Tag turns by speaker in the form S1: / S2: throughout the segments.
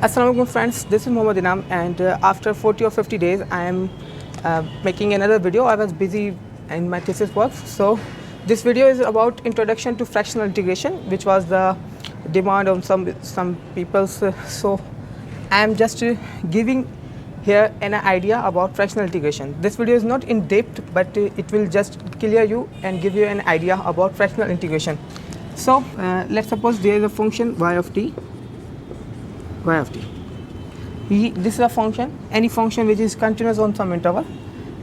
S1: Assalamualaikum friends, this is Mohammad Inam, and after 40 or 50 days I am making another video. I was busy in my thesis work, so this video is about introduction to fractional integration, which was the demand on some people's. So I am just giving here an idea about fractional integration. This video is not in depth, but it will just clear you and give you an idea about fractional integration. So let's suppose there is a function y of t. This is a function, any function which is continuous on some interval,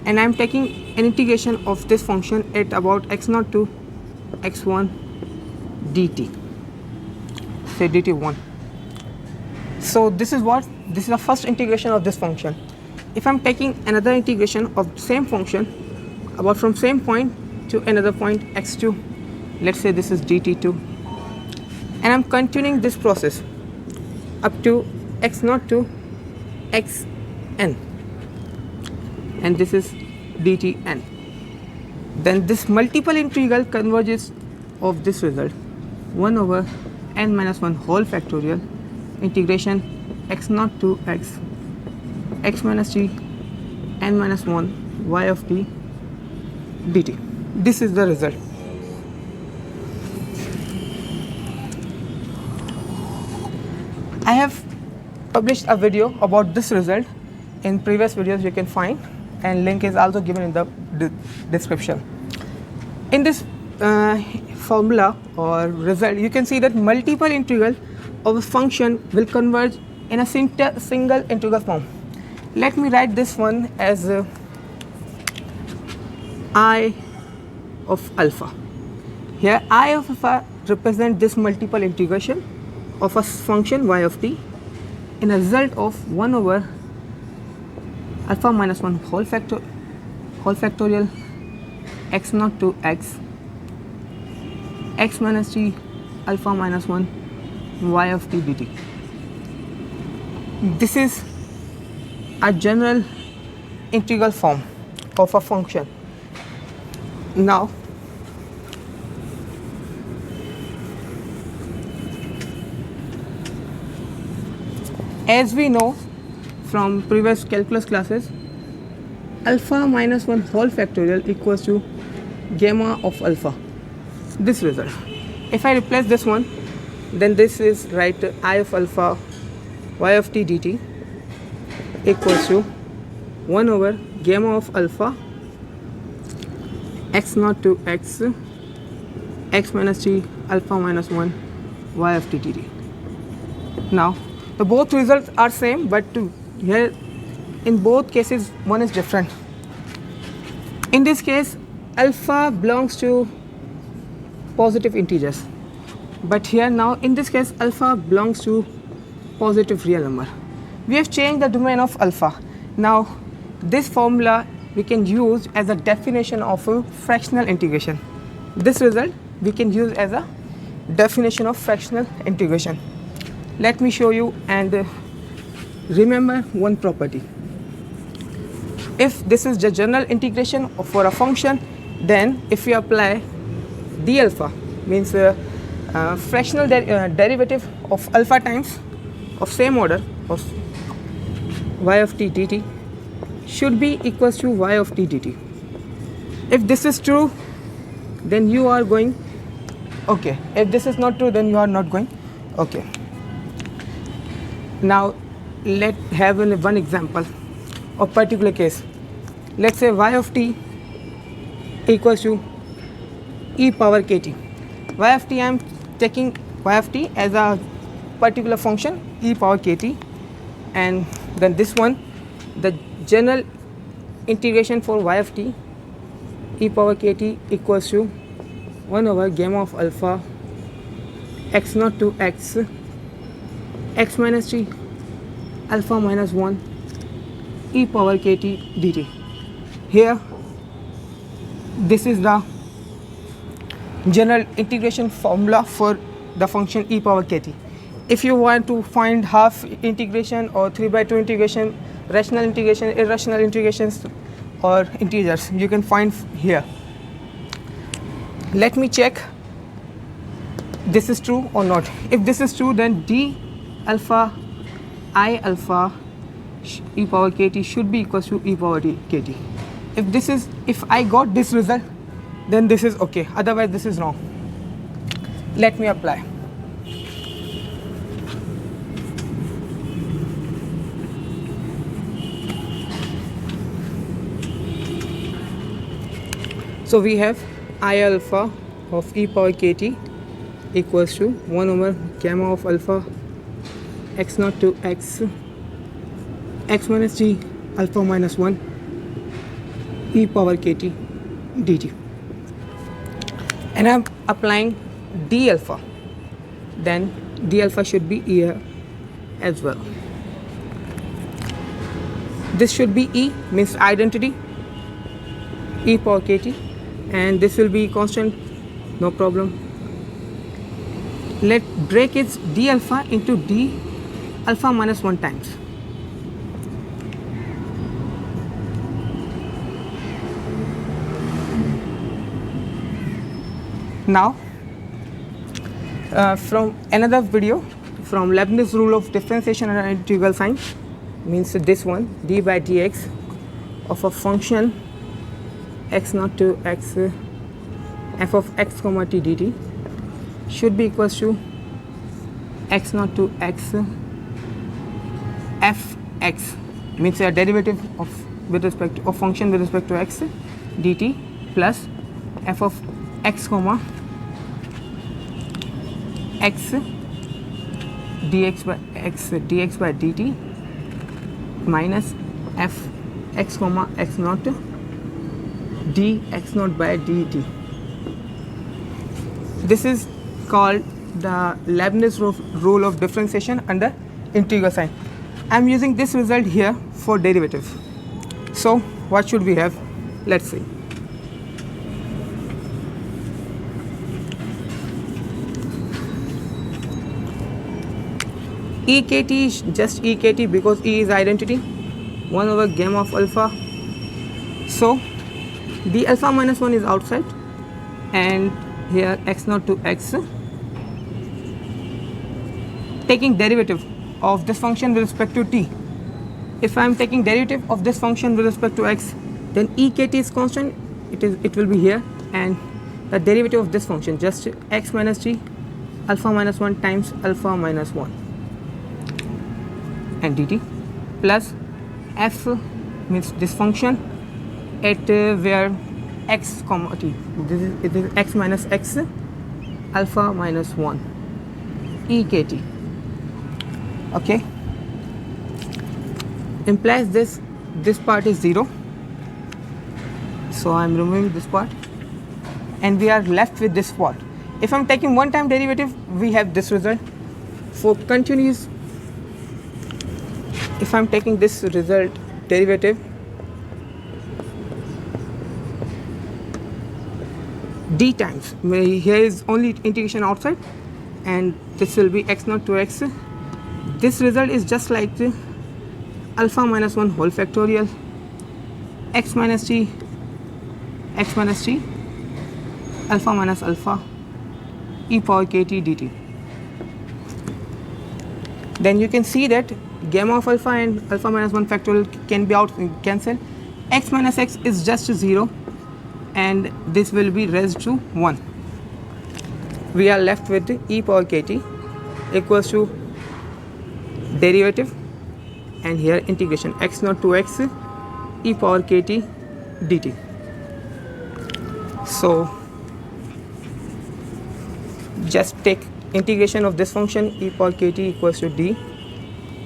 S1: and I am taking an integration of this function at about x0 to x1 dt, say dt1. So this is the first integration of this function. If I am taking another integration of the same function about from same point to another point x2, let's say this is dt2, and I am continuing this process up to x0 to xn, and this is dtn, then this multiple integral converges of this result 1 over n minus 1 whole factorial integration x0 to x minus t n minus 1 y of t dt. This is the result. I have published a video about this result in previous videos you can find, and link is also given in the description. In this formula or result, you can see that multiple integral of a function will converge in a single integral form. Let me write this one as I of alpha. Here I of alpha represents this multiple integration of a function y of t in a result of 1 over alpha minus 1 whole factorial x0 to x minus t alpha minus 1 y of t dt. This is a general integral form of a function. Now as we know from previous calculus classes, alpha minus 1 whole factorial equals to gamma of alpha, this result. If I replace this one, then this is right I of alpha y of t dt equals to 1 over gamma of alpha x0 to x minus t alpha minus 1 y of t dt. Now the both results are same, but here in both cases one is different. In this case alpha belongs to positive integers, but here now in this case alpha belongs to positive real number. We have changed the domain of alpha. Now this formula we can use as a definition of a fractional integration. This result we can use as a definition of fractional integration. Let me show you and remember one property. If this is the general integration for a function, then if we apply d alpha, means fractional derivative of alpha times of same order of y of t dt should be equals to y of t dt. If this is true, then you are going okay. If this is not true, then you are not going okay. Now let's have one example of particular case. Let's say y of t equals to e power kt. Y of t, I am taking y of t as a particular function e power kt, and then this one, the general integration for y of t e power kt equals to 1 over gamma of alpha x0 to x minus t alpha minus 1 e power kt dt. Here this is the general integration formula for the function e power kt. If you want to find half integration or 3/2 integration, rational integration, irrational integrations or integers, you can find here. Let me check this is true or not. If this is true, then d alpha I alpha e power kt should be equals to e power t kt. If I got this result, then this is okay, otherwise this is wrong. Let me apply. So we have I alpha of e power kt equals to 1 over gamma of alpha x naught to x minus t alpha minus 1 e power kt dt, and I'm applying d alpha, then d alpha should be here as well. This should be e, means identity, e power kt, and this will be constant, no problem. Let break its d alpha into d alpha minus 1 times. Now from another video, from Leibniz rule of differentiation and integral sign, means this one, d by dx of a function x naught to x f of x comma t dt should be equals to x naught to x f x, means a derivative of with respect to, of function with respect to x dt plus f of x comma x dx by dt minus f x comma x naught dx naught by dt. This is called the Leibniz rule of differentiation under integral sign. I am using this result here for derivative. So what should we have? Let's see. EKT is just EKT because E is identity, 1 over gamma of alpha. So d alpha minus 1 is outside, and here x naught to x, taking derivative of this function with respect to t. If I am taking derivative of this function with respect to x, then EKT is constant, it will be here, and the derivative of this function just x minus t alpha minus 1 times alpha minus 1 and dt plus f, means this function at where x comma t, this is x minus x alpha minus 1 EKT. Okay, implies this part is 0, so I am removing this part and we are left with this part. If I am taking one time derivative, we have this result. For continuous, if I am taking this result derivative, d times, here is only integration outside, and this will be x naught to x. This result is just like the alpha minus 1 whole factorial x minus t alpha minus alpha e power kt dt. Then you can see that gamma of alpha and alpha minus 1 factorial can be cancelled. X minus x is just 0, and this will be raised to 1. We are left with e power kt equals to derivative, and here integration x naught to x e power kt dt. So just take integration of this function e power kt equals to d,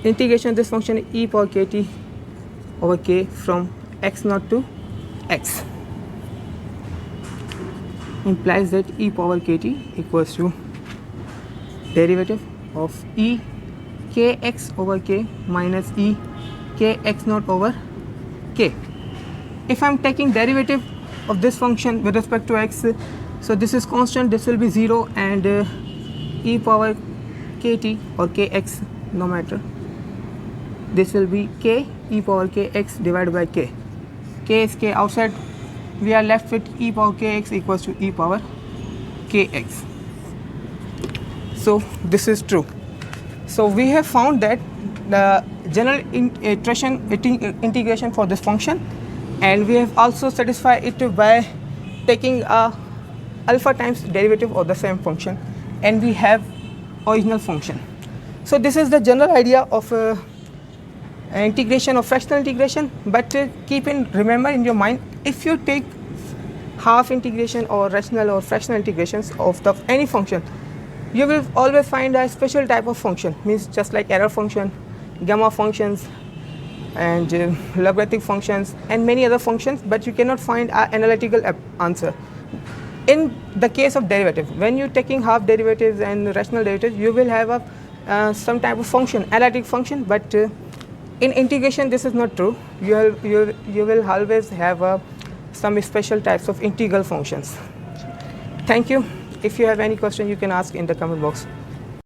S1: integration of this function e power kt over k from x naught to x, implies that e power kt equals to derivative of e kx over k minus e kx naught over k. If I am taking derivative of this function with respect to x, so this is constant, this will be 0, and e power kt or kx, no matter, this will be k e power kx divided by k. K is k outside, we are left with e power kx equals to e power kx. So this is true. So we have found that the general integration for this function, and we have also satisfied it by taking alpha times derivative of the same function, and we have original function. So this is the general idea of integration of fractional integration, but remember in your mind, if you take half integration or rational or fractional integrations of any function, you will always find a special type of function, means just like error function, gamma functions, and logarithmic functions, and many other functions, but you cannot find an analytical answer. In the case of derivative, when you are taking half derivatives and rational derivatives, you will have some type of function, analytic function, but in integration this is not true. You will always have some special types of integral functions. Thank you. If you have any question, you can ask in the comment box.